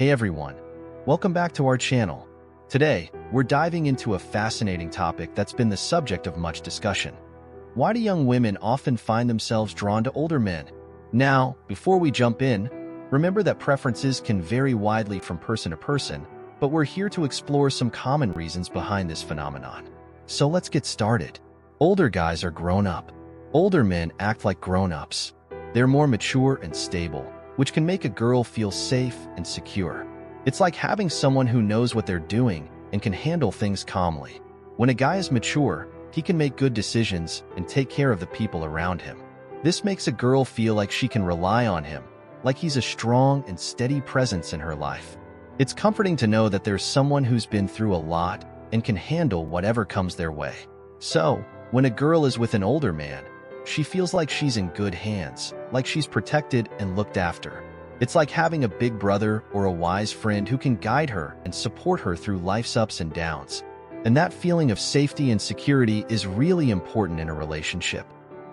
Hey everyone, welcome back to our channel. Today, we're diving into a fascinating topic that's been the subject of much discussion. Why do young women often find themselves drawn to older men? Now, before we jump in, remember that preferences can vary widely from person to person, but we're here to explore some common reasons behind this phenomenon. So let's get started. Older guys are grown up. Older men act like grown-ups. They're more mature and stable, which can make a girl feel safe and secure. It's like having someone who knows what they're doing and can handle things calmly. When a guy is mature, he can make good decisions and take care of the people around him. This makes a girl feel like she can rely on him, like he's a strong and steady presence in her life. It's comforting to know that there's someone who's been through a lot and can handle whatever comes their way. So, when a girl is with an older man, she feels like she's in good hands, like she's protected and looked after. It's like having a big brother or a wise friend who can guide her and support her through life's ups and downs. And that feeling of safety and security is really important in a relationship.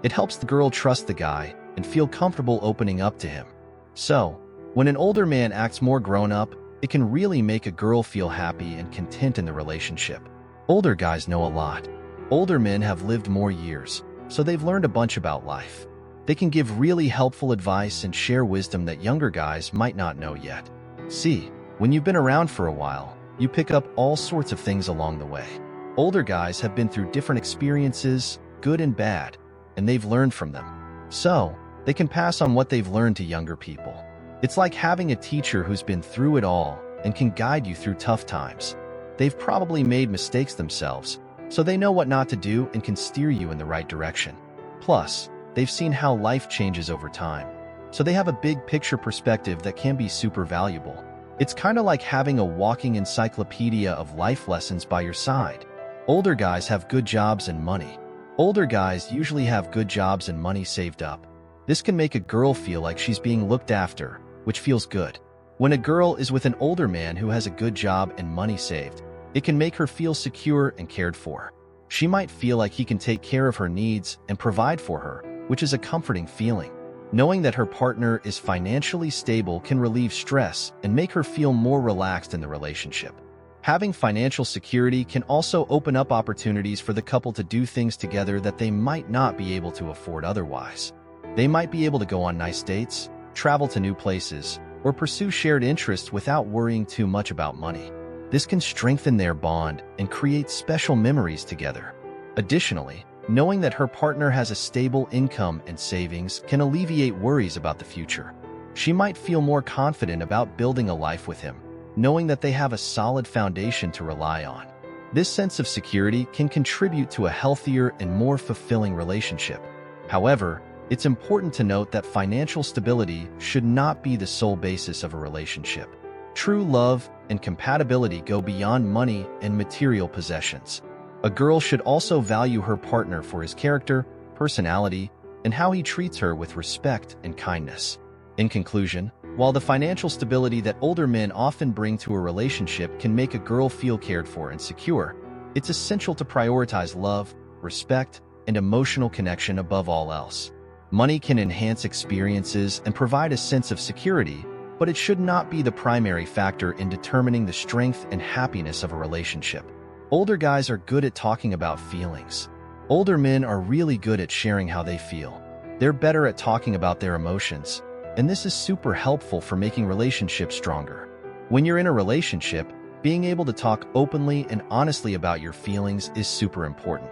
It helps the girl trust the guy and feel comfortable opening up to him. So, when an older man acts more grown up, it can really make a girl feel happy and content in the relationship. Older guys know a lot. Older men have lived more years, so they've learned a bunch about life. They can give really helpful advice and share wisdom that younger guys might not know yet. See, when you've been around for a while, you pick up all sorts of things along the way. Older guys have been through different experiences, good and bad, and they've learned from them. So, they can pass on what they've learned to younger people. It's like having a teacher who's been through it all and can guide you through tough times. They've probably made mistakes themselves, so they know what not to do and can steer you in the right direction. Plus, they've seen how life changes over time, so they have a big picture perspective that can be super valuable. It's kind of like having a walking encyclopedia of life lessons by your side. Older guys have good jobs and money. Older guys usually have good jobs and money saved up. This can make a girl feel like she's being looked after, which feels good. When a girl is with an older man who has a good job and money saved, it can make her feel secure and cared for. She might feel like he can take care of her needs and provide for her, which is a comforting feeling. Knowing that her partner is financially stable can relieve stress and make her feel more relaxed in the relationship. Having financial security can also open up opportunities for the couple to do things together that they might not be able to afford otherwise. They might be able to go on nice dates, travel to new places, or pursue shared interests without worrying too much about money. This can strengthen their bond and create special memories together. Additionally, knowing that her partner has a stable income and savings can alleviate worries about the future. She might feel more confident about building a life with him, knowing that they have a solid foundation to rely on. This sense of security can contribute to a healthier and more fulfilling relationship. However, it's important to note that financial stability should not be the sole basis of a relationship. True love and compatibility go beyond money and material possessions. A girl should also value her partner for his character, personality, and how he treats her with respect and kindness. In conclusion, while the financial stability that older men often bring to a relationship can make a girl feel cared for and secure, it's essential to prioritize love, respect, and emotional connection above all else. Money can enhance experiences and provide a sense of security, but it should not be the primary factor in determining the strength and happiness of a relationship. Older guys are good at talking about feelings. Older men are really good at sharing how they feel. They're better at talking about their emotions, and this is super helpful for making relationships stronger. When you're in a relationship, being able to talk openly and honestly about your feelings is super important.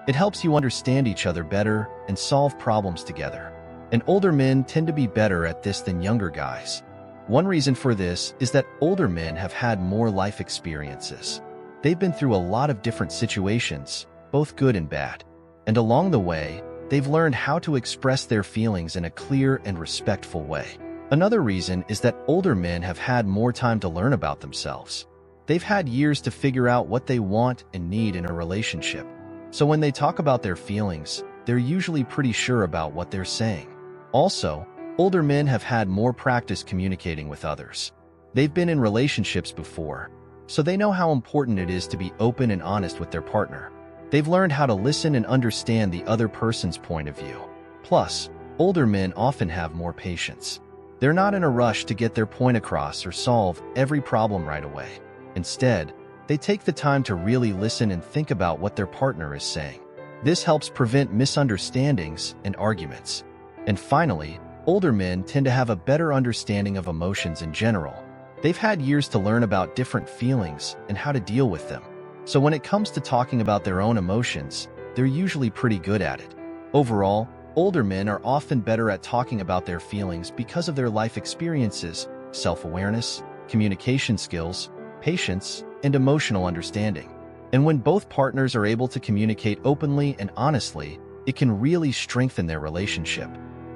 It helps you understand each other better and solve problems together. And older men tend to be better at this than younger guys. One reason for this is that older men have had more life experiences. They've been through a lot of different situations, both good and bad. And along the way, they've learned how to express their feelings in a clear and respectful way. Another reason is that older men have had more time to learn about themselves. They've had years to figure out what they want and need in a relationship. So when they talk about their feelings, they're usually pretty sure about what they're saying. Also, older men have had more practice communicating with others. They've been in relationships before, so they know how important it is to be open and honest with their partner. They've learned how to listen and understand the other person's point of view. Plus, older men often have more patience. They're not in a rush to get their point across or solve every problem right away. Instead, they take the time to really listen and think about what their partner is saying. This helps prevent misunderstandings and arguments. And finally, older men tend to have a better understanding of emotions in general. They've had years to learn about different feelings and how to deal with them. So when it comes to talking about their own emotions, they're usually pretty good at it. Overall, older men are often better at talking about their feelings because of their life experiences, self-awareness, communication skills, patience, and emotional understanding. And when both partners are able to communicate openly and honestly, it can really strengthen their relationship.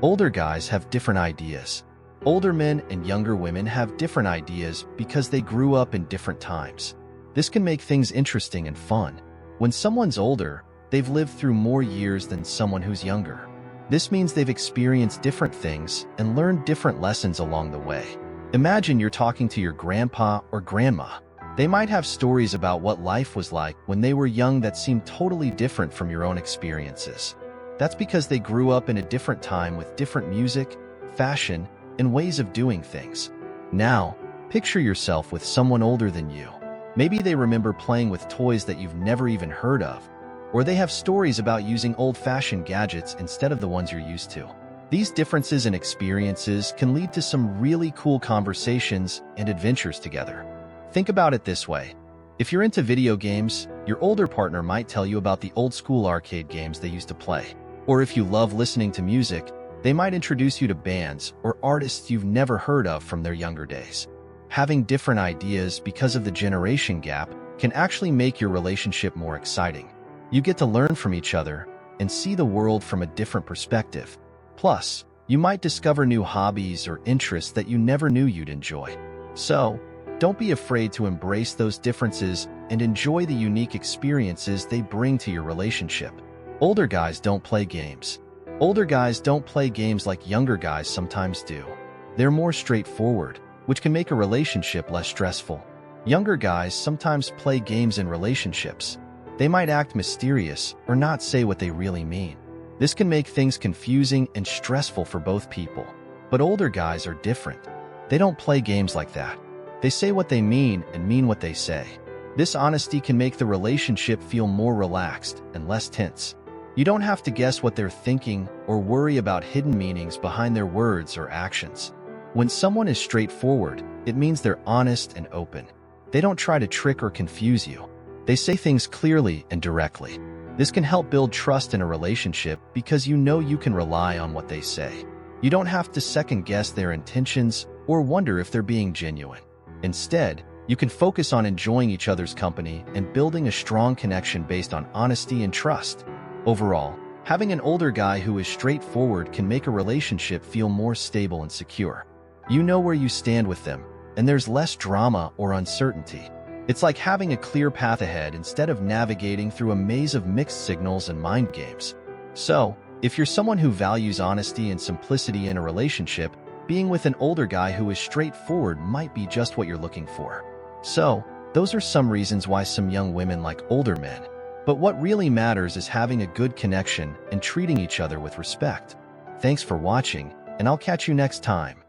Older guys have different ideas. Older men and younger women have different ideas because they grew up in different times. This can make things interesting and fun. When someone's older, they've lived through more years than someone who's younger. This means they've experienced different things and learned different lessons along the way. Imagine you're talking to your grandpa or grandma. They might have stories about what life was like when they were young that seem totally different from your own experiences. That's because they grew up in a different time with different music, fashion, and ways of doing things. Now, picture yourself with someone older than you. Maybe they remember playing with toys that you've never even heard of, or they have stories about using old-fashioned gadgets instead of the ones you're used to. These differences in experiences can lead to some really cool conversations and adventures together. Think about it this way. If you're into video games, your older partner might tell you about the old-school arcade games they used to play. Or if you love listening to music, they might introduce you to bands or artists you've never heard of from their younger days. Having different ideas because of the generation gap can actually make your relationship more exciting. You get to learn from each other and see the world from a different perspective. Plus, you might discover new hobbies or interests that you never knew you'd enjoy. So, don't be afraid to embrace those differences and enjoy the unique experiences they bring to your relationship. Older guys don't play games. Older guys don't play games like younger guys sometimes do. They're more straightforward, which can make a relationship less stressful. Younger guys sometimes play games in relationships. They might act mysterious or not say what they really mean. This can make things confusing and stressful for both people. But older guys are different. They don't play games like that. They say what they mean and mean what they say. This honesty can make the relationship feel more relaxed and less tense. You don't have to guess what they're thinking or worry about hidden meanings behind their words or actions. When someone is straightforward, it means they're honest and open. They don't try to trick or confuse you. They say things clearly and directly. This can help build trust in a relationship because you know you can rely on what they say. You don't have to second-guess their intentions or wonder if they're being genuine. Instead, you can focus on enjoying each other's company and building a strong connection based on honesty and trust. Overall, having an older guy who is straightforward can make a relationship feel more stable and secure. You know where you stand with them, and there's less drama or uncertainty. It's like having a clear path ahead instead of navigating through a maze of mixed signals and mind games. So, if you're someone who values honesty and simplicity in a relationship, being with an older guy who is straightforward might be just what you're looking for. So, those are some reasons why some young women like older men. But what really matters is having a good connection and treating each other with respect. Thanks for watching, and I'll catch you next time.